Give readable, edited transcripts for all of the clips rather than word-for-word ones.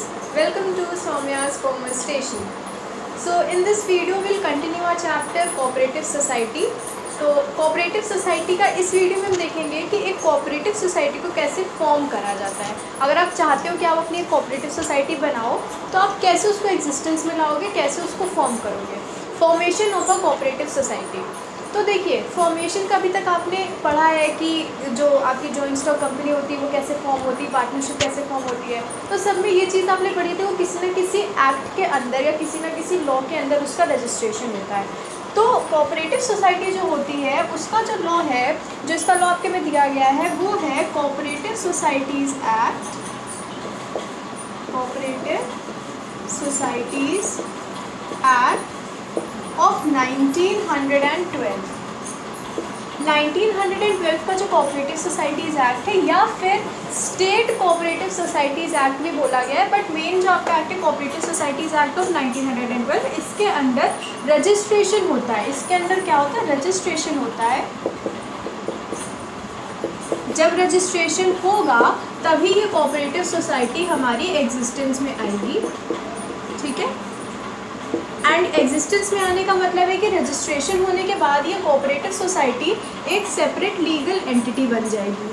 students, welcome to Soumya's Commerce Station. So in this video we'll continue our chapter Cooperative Society. तो cooperative society का इस video में हम देखेंगे कि एक कोऑपरेटिव सोसाइटी को कैसे फॉर्म करा जाता है। अगर आप चाहते हो कि आप अपनी एक कोऑपरेटिव सोसाइटी बनाओ तो आप कैसे उसको एग्जिस्टेंस में लाओगे, कैसे उसको फॉर्म करोगे। Formation of a cooperative society. तो देखिए, फॉर्मेशन का अभी तक आपने पढ़ा है कि जो आपकी जॉइंट स्टॉक कंपनी होती है वो कैसे फॉर्म होती है, पार्टनरशिप कैसे फॉर्म होती है। तो सब में ये चीज़ आपने पढ़ी थी, वो किसी न किसी एक्ट के अंदर या किसी न किसी लॉ के अंदर उसका रजिस्ट्रेशन होता है। तो कोऑपरेटिव सोसाइटी जो होती है उसका जो लॉ है, जो इसका लॉ आपके में दिया गया है, वो है cooperative societies act, cooperative societies act of 1912। 1912 का जो कोऑपरेटिव सोसाइटीज़ एक्ट है या फिर स्टेट कोऑपरेटिव सोसाइटीज़ एक्ट भी बोला गया है, बट मेन जो आपका एक्ट है कोऑपरेटिव सोसाइटीज़ एक्ट ऑफ 1912, इसके अंदर रजिस्ट्रेशन होता है। इसके अंदर क्या होता है? रजिस्ट्रेशन होता है। जब रजिस्ट्रेशन होगा तभी ये कोऑपरेटिव सोसाइटी हमारी एग्जिस्टेंस में आएगी, ठीक है। एंड एग्जिस्टेंस में आने का मतलब है कि रजिस्ट्रेशन होने के बाद ये कोऑपरेटिव सोसाइटी एक सेपरेट लीगल एंटिटी बन जाएगी,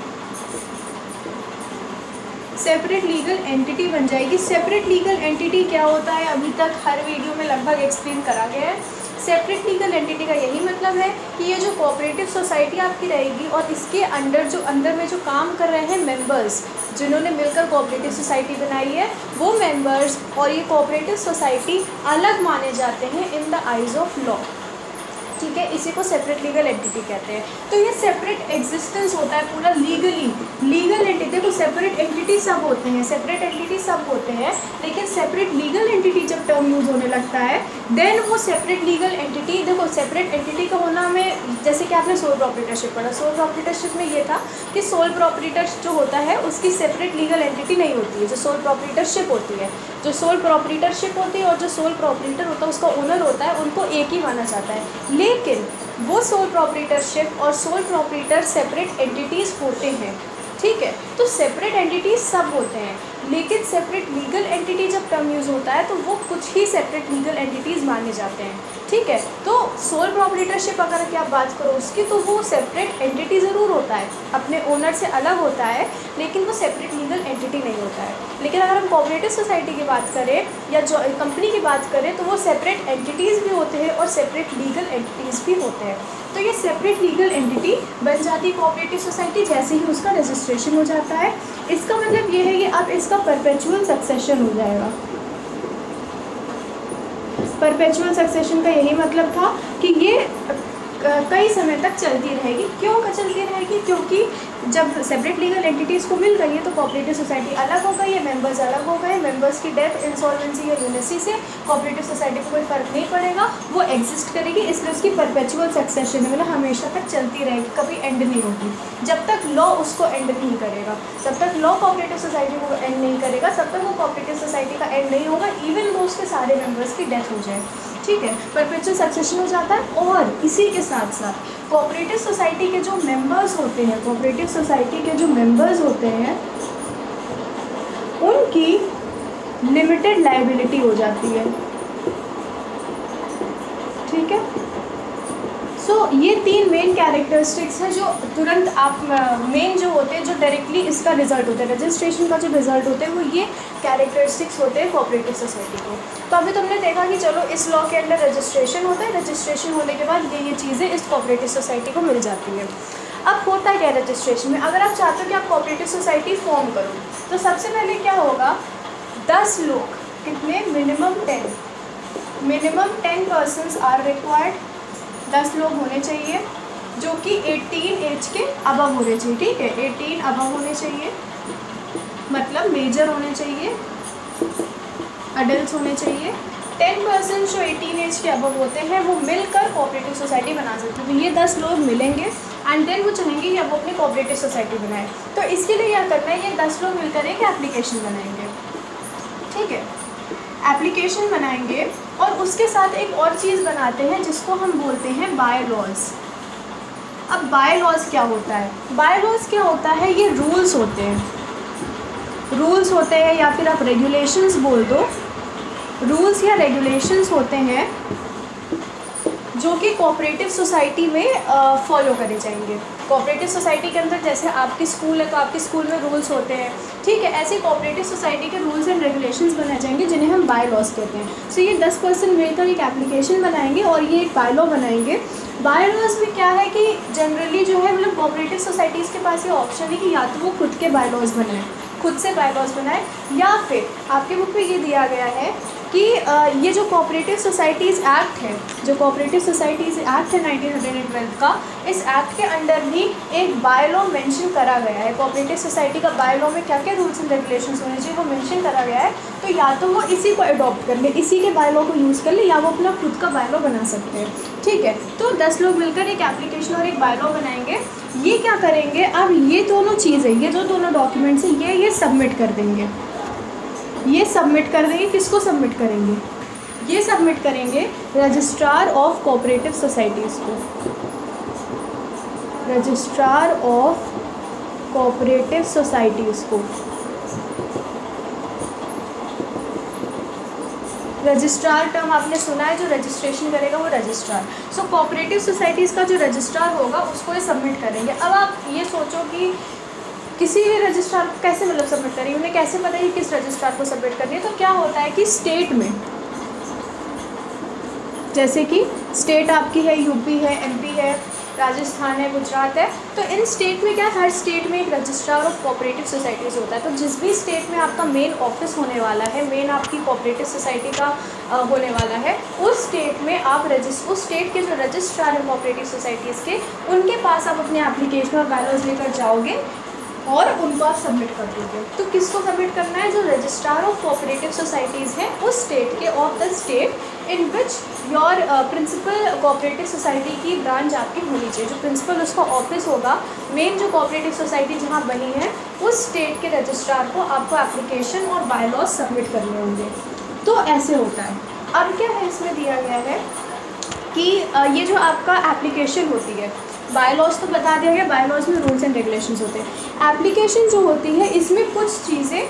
सेपरेट लीगल एंटिटी बन जाएगी। सेपरेट लीगल एंटिटी क्या होता है, अभी तक हर वीडियो में लगभग एक्सप्लेन करा गया है। सेपरेट लीगल एंटिटी का यही मतलब है कि ये जो कोऑपरेटिव सोसाइटी आपकी रहेगी और इसके अंदर में जो काम कर रहे हैं मेंबर्स, जिन्होंने मिलकर कोऑपरेटिव सोसाइटी बनाई है, वो मेंबर्स और ये कोऑपरेटिव सोसाइटी अलग माने जाते हैं in the eyes of law, ठीक है। इसी को सेपरेट लीगल एंटिटी कहते हैं। तो ये सेपरेट एग्जिस्टेंस होता है पूरा लीगल एंटिटी। देखो, सेपरेट एंटिटी सब होते हैं, सेपरेट एंटिटी सब होते हैं, लेकिन सेपरेट लीगल एंटिटी जब टर्म यूज़ होने लगता है देन वो सेपरेट लीगल एंटिटी, देखो सेपरेट एंटिटी का होना में, जैसे कि आपने सोल प्रोप्राइटरशिप पढ़ा, सोल प्रोप्राइटरशिप में ये था कि सोल प्रोप्राइटर जो होता है उसकी सेपरेट लीगल एंटिटी नहीं होती है। जो सोल प्रोप्राइटरशिप होती है, जो सोल प्रोप्राइटरशिप होती है और जो सोल प्रोप्राइटर होता है, उसका ओनर होता है, उनको एक ही माना जाता है। लेकिन वो सोल प्रोप्राइटरशिप और सोल प्रोप्राइटर सेपरेट एंटिटीज़ होते हैं, ठीक है। तो सेपरेट एंटिटीज़ सब होते हैं, लेकिन सेपरेट लीगल एंटिटी जब टर्म यूज़ होता है तो वो कुछ ही सेपरेट लीगल एंटिटीज़ माने जाते हैं, ठीक है। तो सोल प्रोप्राइटरशिप अगर की आप बात करो उसकी, तो वो सेपरेट एंटिटी ज़रूर होता है, अपने ओनर से अलग होता है, लेकिन वो सेपरेट लीगल एंटिटी नहीं होता है। लेकिन अगर हम कोऑपरेटिव सोसाइटी की बात करें या जो कंपनी की बात करें तो वो सेपरेट एंटिटीज़ भी होते हैं और सेपरेट लीगल एंटिटीज़ भी होते हैं। तो ये सेपरेट लीगल एंटिटी बन जाती है कोऑपरेटिव सोसाइटी जैसे ही उसका रजिस्ट्रेशन हो जाता है। इसका मतलब ये है कि अब इसका परपेचुअल सक्सेशन हो जाएगा। परपेचुअल सक्सेशन का यही मतलब था कि ये कई समय तक चलती रहेगी। क्यों चलती रहेगी? क्योंकि जब सेपरेट लीगल एंटिटीज़ को मिल गई है तो कोऑपरेटिव सोसाइटी अलग हो गई है, मेंबर्स अलग हो गए, मेंबर्स की डेथ, इंसॉल्वेंसी या यूनिसी से कोऑपरेटिव सोसाइटी को कोई फ़र्क नहीं पड़ेगा, वो एग्जिस्ट करेगी। इसलिए उसकी परपेचुअल सक्सेशन है, मतलब हमेशा तक चलती रहेगी, कभी एंड नहीं होगी। जब तक लॉ उसको एंड नहीं करेगा, जब तक लॉ कोऑपरेटिव सोसाइटी को एंड नहीं करेगा, तब तक वो कोऑपरेटिव सोसाइटी का एंड नहीं होगा, इवन वो उसके सारे मेंबर्स की डेथ हो जाए, ठीक है। परपेचुअल सक्सेशन हो जाता है। और इसी के साथ साथ कोऑपरेटिव सोसाइटी के जो मेंबर्स होते हैं, कोऑपरेटिव सोसाइटी के जो मेंबर्स होते हैं उनकी लिमिटेड लायबिलिटी हो जाती है, ठीक है। सो ये तीन मेन कैरेक्टरिस्टिक्स हैं जो तुरंत आप मेन जो होते हैं, जो डायरेक्टली इसका रिजल्ट होता है, रजिस्ट्रेशन का जो रिजल्ट होता है, वो ये कैरेक्टरिस्टिक्स होते हैं कोऑपरेटिव सोसाइटी को। तो अभी तुमने देखा कि चलो इस लॉ के अंदर रजिस्ट्रेशन होता है, रजिस्ट्रेशन होने के बाद ये चीज़ें इस कोऑपरेटिव सोसाइटी को मिल जाती है। अब होता है क्या रजिस्ट्रेशन में? अगर आप चाहते हो कि आप कोऑपरेटिव सोसाइटी फॉर्म करो तो सबसे पहले क्या होगा, 10 लोग, कितने? Minimum 10 persons are required. 10 लोग होने चाहिए जो कि 18 एज के अबव होने चाहिए, ठीक है। 18 अबव होने चाहिए, मतलब मेजर होने चाहिए, अडल्ट होने चाहिए। 10% जो 18 एज के अबव होते हैं वो मिलकर कोऑपरेटिव सोसाइटी बना सकते हैं। तो ये 10 लोग मिलेंगे एंड देन वो चाहेंगे कि अब वो अपनी कोऑपरेटिव सोसाइटी बनाए। तो इसके लिए क्या करना है, ये 10 लोग मिलकर एक एप्लीकेशन बनाएंगे, ठीक है। एप्लीकेशन बनाएंगे और उसके साथ एक और चीज़ बनाते हैं जिसको हम बोलते हैं बाय लॉज। अब बाय लॉज क्या होता है? बाय लॉज क्या होता है? ये रूल्स होते हैं, रूल्स होते हैं या फिर आप रेगुलेशंस बोल दो, रूल्स या रेगुलेशंस होते हैं जो कि कोऑपरेटिव सोसाइटी में फॉलो करे जाएंगे। कोऑपरेटिव सोसाइटी के अंदर जैसे आपकी स्कूल है तो आपके स्कूल में रूल्स होते हैं, ठीक है, ऐसे कोऑपरेटिव सोसाइटी के रूल्स एंड रेगुलेशंस बनाए जाएंगे जिन्हें हम बाय लॉज कहते हैं। सो ये 10 पर्सन मिलकर एक एप्लीकेशन बनाएंगे और ये एक बाय लॉ बनाएंगे। बाय लॉज में क्या है कि जनरली जो है मतलब कोऑपरेटिव सोसाइटीज़ के पास ये ऑप्शन है कि या तो वो खुद के बाय लॉज बनाएं, खुद से बाय लॉज बनाएं, या फिर आपके बुक में ये दिया गया है कि ये जो कोऑपरेटिव सोसाइटीज़ एक्ट है, जो कोऑपरेटिव सोसाइटीज़ एक्ट है 1912 का, इस एक्ट के अंडर भी एक बाय लॉ मेंशन करा गया है। कोऑपरेटिव सोसाइटी का बाय लॉ में क्या क्या रूल्स एंड रेगुलेशंस होने चाहिए वो मेंशन करा गया है। तो या तो वो इसी को अडॉप्ट कर ले, इसी के बाय लॉ को यूज़ कर ले, या वो अपना खुद का बाय लॉ बना सकते हैं, ठीक है। तो 10 लोग मिलकर एक एप्लीकेशन और एक बाय लॉ बनाएंगे। ये क्या करेंगे, अब ये दोनों चीज़ें, ये जो दोनों डॉक्यूमेंट्स हैं ये सबमिट कर देंगे। ये सबमिट कर देंगे, किसको सबमिट करेंगे, ये सबमिट करेंगे रजिस्ट्रार ऑफ कोऑपरेटिव सोसाइटीज़ को, रजिस्ट्रार ऑफ कोऑपरेटिव सोसाइटीज़ को। रजिस्ट्रार टर्म आपने सुना है, जो रजिस्ट्रेशन करेगा वो रजिस्ट्रार। सो कोऑपरेटिव सोसाइटीज़ का जो रजिस्ट्रार होगा उसको ये सबमिट करेंगे। अब आप ये सोचो कि किसी भी रजिस्ट्रार को कैसे मतलब सबमिट करेंगे, उन्हें कैसे पता है कि किस रजिस्ट्रार को सबमिट करनी है। तो क्या होता है कि स्टेट में, जैसे कि स्टेट आपकी है यूपी है, एमपी है, राजस्थान है, गुजरात है, तो इन स्टेट में क्या, हर स्टेट में एक रजिस्ट्रार ऑफ कोऑपरेटिव सोसाइटीज़ होता है। तो जिस भी स्टेट में आपका मेन ऑफिस होने वाला है, मेन आपकी कोऑपरेटिव सोसाइटी का होने वाला है, उस स्टेट में आप उस स्टेट के जो रजिस्ट्रार हैं कोऑपरेटिव सोसाइटीज़ के, उनके पास आप अपने एप्लीकेशन और बाय लॉज लेकर जाओगे और उनको आप सबमिट कर दोगे। तो किसको सबमिट करना है, जो रजिस्ट्रार ऑफ कोऑपरेटिव सोसाइटीज़ हैं उस स्टेट के, of the state in which your principal cooperative society की ब्रांच आपकी होनी चाहिए। जो प्रिंसिपल उसका ऑफिस होगा, मेन जो कोऑपरेटिव सोसाइटी जहाँ बनी है, उस स्टेट के रजिस्ट्रार को आपको एप्लीकेशन और बाय लॉज सबमिट करने होंगे। तो ऐसे होता है। अब क्या है, इसमें दिया गया है कि ये जो आपका एप्लीकेशन होती है, बाय लॉज तो बता दिया गया, बाय लॉज में रूल्स एंड रेगुलेशंस होते हैं। एप्लीकेशन जो होती है इसमें कुछ चीज़ें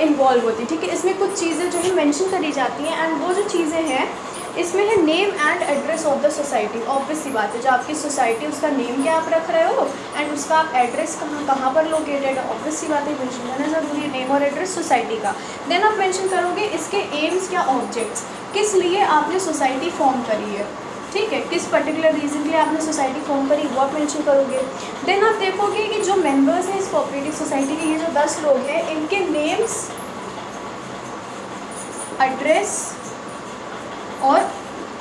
इन्वॉल्व होती है, ठीक है, इसमें कुछ चीज़ें जो है मेंशन करी जाती हैं। एंड वो जो चीज़ें हैं इसमें है name and address of the society. Obvious सी बात है, जो आपकी सोसाइटी उसका नेम क्या आप रख रहे हो एंड उसका आप एड्रेस कहाँ पर लोकेटेड है, ऑब्वियस सी बात है मेंशन करना ज़रूरी है, नेम और एड्रेस सोसाइटी का। देन आप मेंशन करोगे इसके एम्स या ऑब्जेक्ट्स, किस लिए आपने सोसाइटी फॉर्म करी है, ठीक है, किस पर्टिकुलर रीज़न के लिए आपने सोसाइटी फॉर्म करी वो आप मेंशन करोगे। देन आप देखोगे कि जो मेंबर्स हैं इस कोऑपरेटिव सोसाइटी के, ये जो 10 लोग हैं, इनके नेम्स, एड्रेस और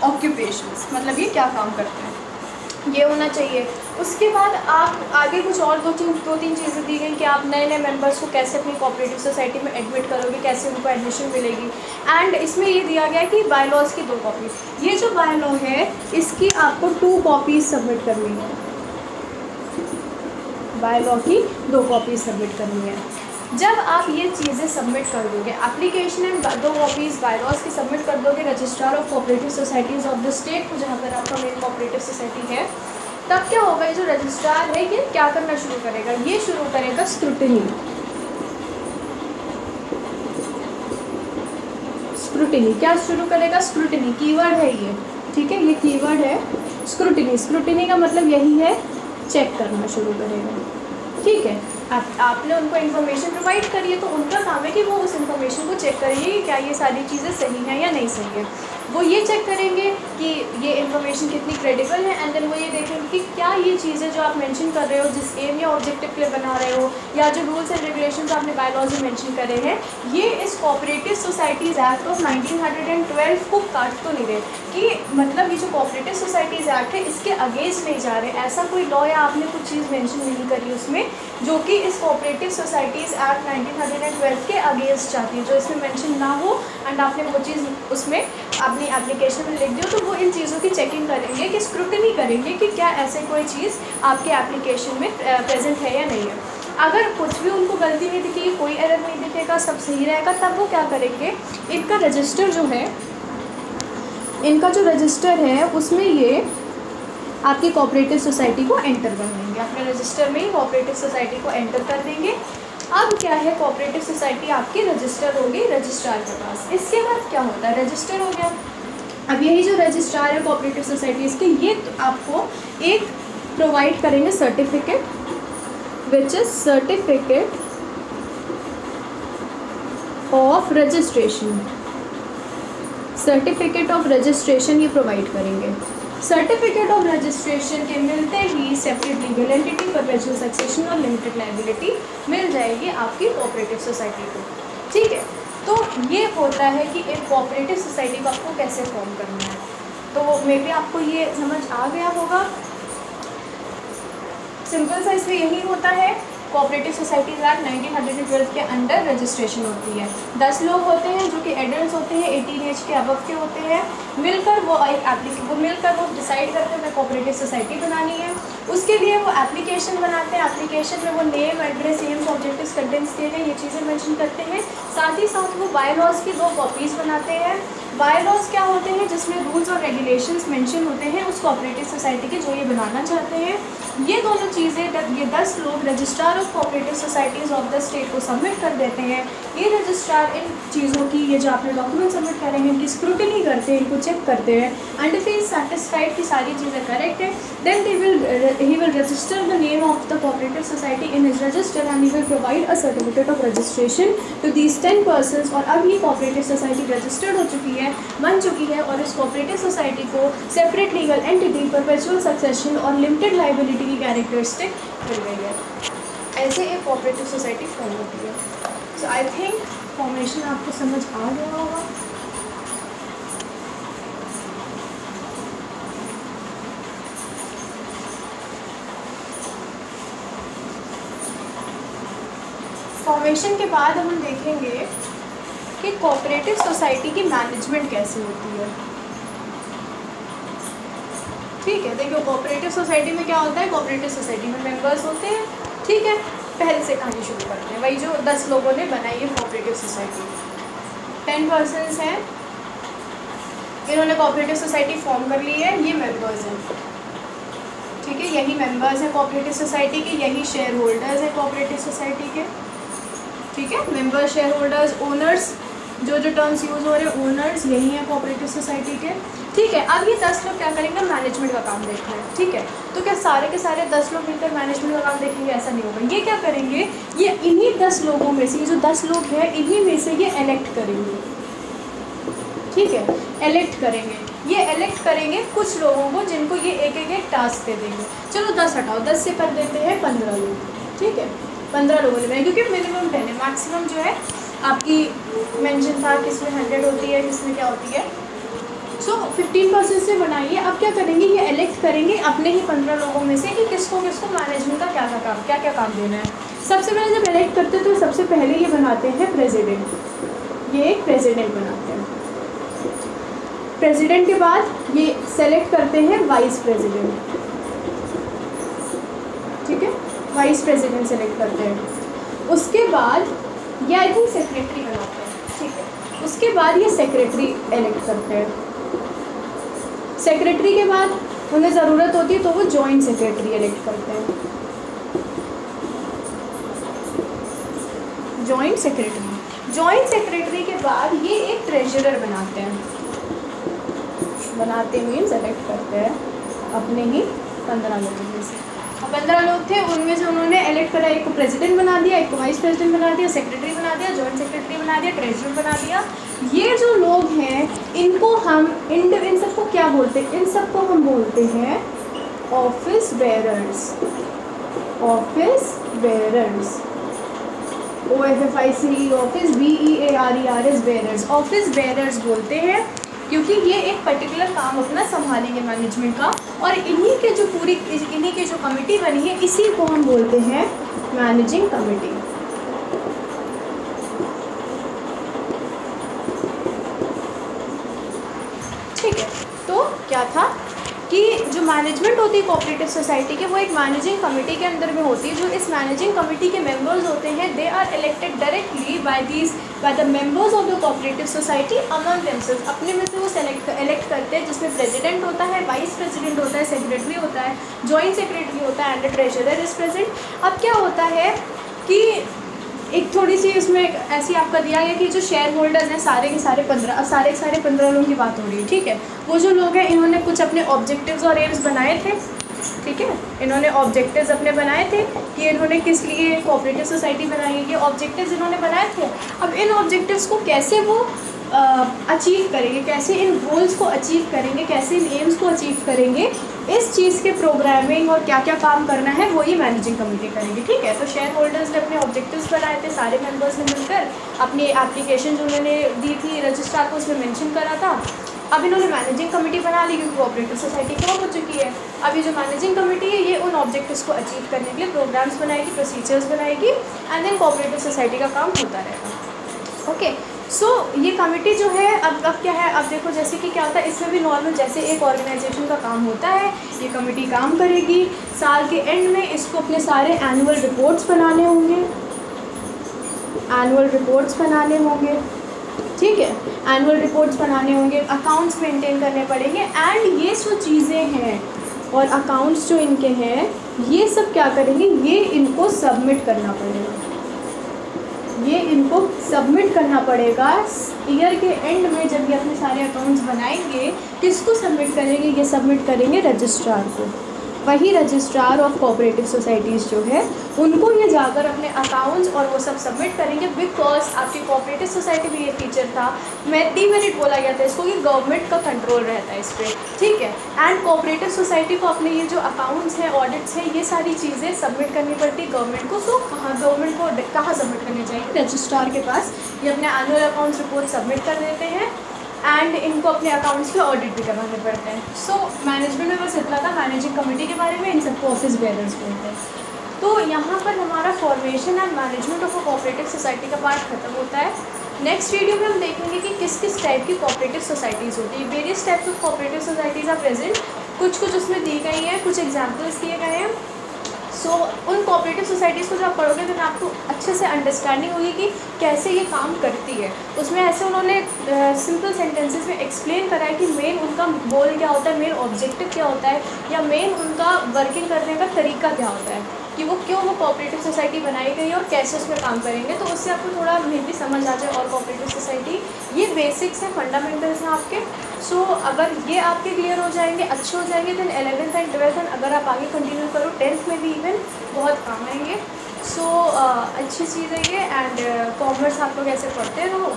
ऑक्यूपेशंस, मतलब ये क्या काम करते हैं, ये होना चाहिए। उसके बाद आप आगे कुछ और दो तीन चीज़ें दी गई कि आप नए नए मेंबर्स को कैसे अपनी कोऑपरेटिव सोसाइटी में एडमिट करोगे, कैसे उनको एडमिशन मिलेगी। एंड इसमें ये दिया गया कि बाय लॉज की 2 कॉपीज़, ये जो बाय लॉ है इसकी आपको 2 कॉपीज़ सबमिट करनी है, बाय लॉ की 2 कॉपीज़ सबमिट करनी है। जब आप ये चीज़ें सबमिट कर दोगे, application and 2 copies by laws की सबमिट कर दोगे registrar of cooperative societies of the state को, जहाँ पर आपका मेन कोऑपरेटिव सोसाइटी है, तब क्या होगा, ये जो रजिस्ट्रार है ये क्या करना शुरू करेगा, ये शुरू करेगा स्क्रूटिनी। स्क्रूटिनी क्या शुरू करेगा, स्क्रूटिनी कीवर्ड है ये, ठीक है, ये कीवर्ड है स्क्रूटिनी। स्क्रूटिनी का मतलब यही है चेक करना शुरू करेगा, ठीक है। आपने उनको इन्फॉर्मेशन प्रोवाइड करी है तो उनका काम है कि वो उस इन्फॉर्मेशन को चेक करेंगे कि क्या ये सारी चीज़ें सही हैं या नहीं सही है। वो ये चेक करेंगे कि ये इन्फॉर्मेशन कितनी क्रेडिबल है, एंड देन वो ये देखेंगे कि क्या ये चीज़ें जो आप मेंशन कर रहे हो, जिस एम या ऑब्जेक्टिव के लिए बना रहे हो, या जो रूल्स एंड रेगुलेशंस आपने बाय लॉज में मेंशन करे हैं, ये इस कोऑपरेटिव सोसाइटीज़ एक्ट ऑफ 1912 को काट तो नहीं रहे, कि मतलब ये जो कोऑपरेटिव सोसाइटीज़ एक्ट है इसके अगेंस्ट नहीं जा रहे, ऐसा कोई लॉ या आपने कुछ चीज़ मेंशन नहीं करी उसमें जो कि इस कोऑपरेटिव सोसाइटीज़ एक्ट 1912 के अगेंस्ट जाती है, जो इसमें मेंशन ना हो एंड आपने वो चीज़ उसमें अपनी एप्लीकेशन में लिख दी हो। तो वो इन चीज़ों की चेकिंग करेंगे, कि स्क्रूटनी करेंगे कि क्या ऐसे कोई चीज़ आपके एप्लीकेशन में प्रेजेंट है या नहीं है। अगर कुछ भी उनको गलती नहीं दिखेगी, कोई एरर नहीं दिखेगा, सब सही रहेगा, तब वो क्या करेंगे, इनका रजिस्टर जो है, इनका जो रजिस्टर है उसमें ये आपकी कोऑपरेटिव सोसाइटी को एंटर कर देंगे, अपने रजिस्टर में ही कोऑपरेटिव सोसाइटी को एंटर कर देंगे। अब क्या है, कोऑपरेटिव सोसाइटी आपकी रजिस्टर होगी रजिस्ट्रार के पास। इसके बाद क्या होता है, रजिस्टर हो गया। अब यही जो रजिस्ट्रार है कोऑपरेटिव सोसाइटीज़ के, ये तो आपको एक प्रोवाइड करेंगे certificate, which is certificate of registration. Certificate of registration ये प्रोवाइड करेंगे। सर्टिफिकेट ऑफ रजिस्ट्रेशन के मिलते ही separate legal entity, perpetual succession और लिमिटेड लायबिलिटी मिल जाएगी आपकी कोऑपरेटिव सोसाइटी को। ठीक है, तो ये होता है कि एक कोऑपरेटिव सोसाइटी को आपको कैसे फॉर्म करना है। तो मे बी आपको ये समझ आ गया होगा। सिंपल सा इसमें यही होता है, कोऑपरेटिव सोसाइटीज़ एक्ट 1912 के अंडर रजिस्ट्रेशन होती है। 10 लोग होते हैं जो कि एडल्ट होते हैं, 18 एज के अबव के होते हैं, मिलकर वो डिसाइड करते हैं हमें कोऑपरेटिव सोसाइटी बनानी है। उसके लिए वो एप्लीकेशन बनाते हैं, एप्लीकेशन में वो name, address, AIIMS, objectives, contents दिए गए, ये चीज़ें मेंशन करते हैं। साथ ही साथ वो बायलॉज की 2 कॉपीज़ बनाते हैं। बायलॉज क्या होते हैं, जिसमें रूल्स और रेगुलेशंस मेंशन होते हैं उस कोऑपरेटिव सोसाइटी के जो ये बनाना चाहते हैं। ये दोनों चीज़ें ये 10 लोग registrar of cooperative societies of the state को सबमिट कर देते हैं। ये रजिस्ट्रार इन चीज़ों की, ये जो आपने डॉक्यूमेंट सबमिट करे हैं, इनकी स्क्रूटिनी करते हैं, इनको चेक करते हैं, and if he is satisfied कि सारी चीज़ें करेक्ट है, then he will register the name of the cooperative society in his register and he will provide a certificate of registration to these 10 persons. और अब ये cooperative society registered हो चुकी है, बन चुकी है, और इस कोऑपरेटिव सोसाइटी को separate legal entity, perpetual succession और लिमिटेड लायबिलिटी की कैरेक्टरिस्टिक मिल गई है। ऐसे एक कोऑपरेटिव सोसाइटी फॉर्म होती है। सो आई थिंक फॉर्मेशन आपको समझ आ गया होगा। फॉर्मेशन के बाद हम देखेंगे कि कोऑपरेटिव सोसाइटी की मैनेजमेंट कैसे होती है। ठीक है, देखिए कोऑपरेटिव सोसाइटी में क्या होता है, कोऑपरेटिव सोसाइटी में मेंबर्स होते हैं। ठीक है, पहले से कहानी शुरू करते हैं। वही जो 10 लोगों ने बनाई है कोऑपरेटिव सोसाइटी, 10 पर्सन्स हैं, इन्होंने कोऑपरेटिव सोसाइटी फॉर्म कर ली है, ये मेंबर्स हैं। ठीक है, यही मेंबर्स हैं कोऑपरेटिव सोसाइटी के, यही शेयर होल्डर्स हैं कोऑपरेटिव सोसाइटी के। ठीक है, मेंबर्स, शेयर होल्डर्स, ओनर्स, जो टर्म्स यूज़ हो रहे हैं, ओनर्स यही हैं कोऑपरेटिव सोसाइटी के। ठीक है, अब ये 10 लोग क्या करेंगे, मैनेजमेंट का काम देखना है। ठीक है, तो क्या सारे के सारे 10 लोग मिलकर मैनेजमेंट का काम देखेंगे, ऐसा नहीं होगा। ये क्या करेंगे, ये इन्हीं 10 लोगों में से, ये जो 10 लोग हैं, इन्हीं में से ये इलेक्ट करेंगे। ठीक है, इलेक्ट करेंगे, ये इलेक्ट करेंगे कुछ लोगों को, जिनको ये एक टास्क दे देंगे। चलो 10 हटाओ, 10 से कर देते हैं 15 लोग। ठीक है, 15 लोगों ने, क्योंकि मिनिमम 10 है, मैक्सिमम जो है आपकी मेंशन था किसमें 100 होती है, किसमें क्या होती है। सो 15% से बनाइए। अब क्या करेंगे, ये इलेक्ट करेंगे अपने ही 15 लोगों में से कि किसको किसको मैनेजमेंट का क्या काम देना है। सबसे पहले जब इलेक्ट करते हैं तो सबसे पहले ये बनाते हैं प्रेसिडेंट, ये एक प्रेसिडेंट बनाते हैं। प्रेसिडेंट के बाद ये सेलेक्ट करते हैं वाइस प्रेसिडेंट। ठीक है, वाइस प्रेसिडेंट सेलेक्ट करते हैं। उसके बाद ये आई थिंक सेक्रेटरी बनाते हैं। ठीक है, उसके बाद ये सेक्रेटरी इलेक्ट करते हैं। सेक्रेटरी के बाद उन्हें ज़रूरत होती है तो वो जॉइंट सेक्रेटरी इलेक्ट करते हैं। जॉइंट सेक्रेटरी के बाद ये एक ट्रेजरर बनाते हैं। बनाते मीन्स इलेक्ट करते हैं अपने ही 15 लोगों में से। 15 लोग थे, उनमें से उन्होंने इलेक्ट करा, एक को प्रेसिडेंट बना दिया, एक को वाइस प्रेसिडेंट बना दिया, सेक्रेटरी बना दिया, जॉइंट सेक्रेटरी बना दिया, ट्रेजरर बना दिया। ये जो लोग हैं इनको हम इन सबको क्या बोलते हैं, इन सबको हम बोलते हैं office bearers. Office bearers, OFFIC office, BEARERS bearers, office bearers बोलते हैं, क्योंकि ये एक पर्टिकुलर काम अपना संभालेंगे मैनेजमेंट का। और इन्हीं की जो कमेटी बनी है, इसी को हम बोलते हैं मैनेजिंग कमेटी। ठीक है, तो क्या था कि जो मैनेजमेंट होती है कोऑपरेटिव सोसाइटी के, वो एक मैनेजिंग कमेटी के अंदर में होती है। जो इस मैनेजिंग कमेटी के मेंबर्स होते हैं, they are elected directly by the members of the cooperative society among themselves. अपने में से वो इलेक्ट करते हैं, जिसमें प्रेसिडेंट होता है, वाइस प्रेसिडेंट होता है, सेक्रेटरी होता है, जॉइंट सेक्रेटरी होता है, एंड ट्रेजरर इज प्रेजेंट। अब क्या होता है कि एक थोड़ी सी इसमें ऐसी आपका दिया गया कि जो शेयर होल्डर्स हैं सारे के सारे 15, अब सारे के सारे 15 लोगों की बात हो रही है, ठीक है। वो जो लोग हैं इन्होंने कुछ अपने ऑब्जेक्टिव्स और एम्स बनाए थे, ठीक है। इन्होंने ऑब्जेक्टिव्स अपने बनाए थे कि इन्होंने किस लिए कोऑपरेटिव सोसाइटी बनाई है, ये ऑब्जेक्टिव्स इन्होंने बनाए थे। अब इन ऑब्जेक्टिव्स को कैसे वो अचीव करेंगे, कैसे इन गोल्स को अचीव करेंगे, कैसे इन एम्स को अचीव करेंगे, इस चीज़ के प्रोग्रामिंग और क्या क्या काम करना है वो ही मैनेजिंग कमेटी करेंगे, ठीक है। तो शेयर होल्डर्स ने अपने ऑब्जेक्टिव्स बनाए थे, सारे मेंबर्स ने मिलकर अपनी एप्लीकेशन जो उन्होंने दी थी रजिस्ट्रार को उसमें मेंशन करा था। अब इन्होंने मैनेजिंग कमेटी बना ली क्योंकि कोऑपरेटिव सोसाइटी फॉर्म हो चुकी है। अब ये जो मैनेजिंग कमेटी है ये उन ऑब्जेक्टिव्स को अचीव करने के लिए प्रोग्राम्स बनाएगी, प्रोसीजर्स बनाएगी एंड देन कोऑपरेटिव सोसाइटी का काम होता रहेगा। ओके, सो ये कमेटी जो है अब क्या है, अब देखो जैसे कि क्या होता है इसमें भी नॉर्मल जैसे एक ऑर्गेनाइजेशन का काम होता है, ये कमेटी काम करेगी। साल के एंड में इसको अपने सारे एनुअल रिपोर्ट्स बनाने होंगे, एनुअल रिपोर्ट्स बनाने होंगे, ठीक है। एनुअल रिपोर्ट्स बनाने होंगे, अकाउंट्स मेंटेन करने पड़ेंगे एंड ये जो चीज़ें हैं और अकाउंट्स जो इनके हैं ये सब क्या करेंगे, ये इनको सबमिट करना पड़ेगा, ये इनको सबमिट करना पड़ेगा ईयर के एंड में। जब ये अपने सारे अकाउंट्स बनाएंगे किसको सबमिट करेंगे, ये सबमिट करेंगे रजिस्ट्रार को। वही रजिस्ट्रार ऑफ कोऑपरेटिव सोसाइटीज़ जो है उनको ये जाकर अपने अकाउंट्स और वो सब सबमिट करेंगे। बिकॉज आपकी कोऑपरेटिव सोसाइटी में ये फीचर था, डिमेरिट बोला गया था इसको, कि गवर्नमेंट का कंट्रोल रहता है इस पर, ठीक है। एंड कोऑपरेटिव सोसाइटी को अपने ये जो अकाउंट्स हैं, ऑडिट्स हैं, ये सारी चीज़ें सबमिट करनी पड़ती गवर्नमेंट को। सो गवर्नमेंट को कहाँ सबमिट करनी चाहिए, रजिस्ट्रार के पास। ये अपने एनुअल अकाउंट्स रिपोर्ट सबमिट कर देते हैं एंड इनको अपने अकाउंट्स पे ऑडिट भी करवाने पड़ते हैं। सो मैनेजमेंट में बस इतना था मैनेजिंग कमेटी के बारे में, इन सबको ऑफिस बेयरर्स बोलते हैं। तो यहाँ पर हमारा formation and management of a cooperative society का पार्ट खत्म होता है। नेक्स्ट वीडियो में हम देखेंगे कि किस किस टाइप की कोऑपरेटिव सोसाइटीज़ होती है। Various types of cooperative societies are present, कुछ उसमें दी गई हैं, कुछ एग्जाम्पल्स दिए गए हैं। सो उन कोऑपरेटिव सोसाइटीज़ को जब आप पढ़ोगे तो आपको अच्छे से अंडरस्टैंडिंग होगी कि कैसे ये काम करती है। उसमें ऐसे उन्होंने सिंपल सेंटेंसेस में एक्सप्लेन करा है कि मेन उनका गोल क्या होता है, मेन ऑब्जेक्टिव क्या होता है, या मेन उनका वर्किंग करने का तरीका क्या होता है, कि वो क्यों वो कोऑपरेटिव सोसाइटी बनाई गई है और कैसे उसमें काम करेंगे। तो उससे आपको थोड़ा मे भी समझ आ जाए और कोऑपरेटिव सोसाइटी। ये बेसिक्स हैं, फंडामेंटल्स हैं आपके। सो अगर ये आपके क्लियर हो जाएंगे, अच्छे हो जाएंगे, then 11th and 12th and अगर आप आगे कंटिन्यू करो 10th में भी इवन बहुत काम आएंगे। सो अच्छी चीज़ है ये। एंड कॉमर्स आप लोग ऐसे पढ़ते रहो।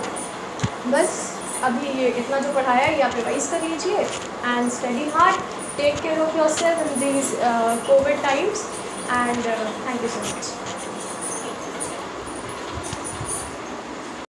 बस अभी ये इतना जो पढ़ाया है ये आप रिवाइज कर लीजिए and study hard, take care of yourself in these covid times and thank you so much.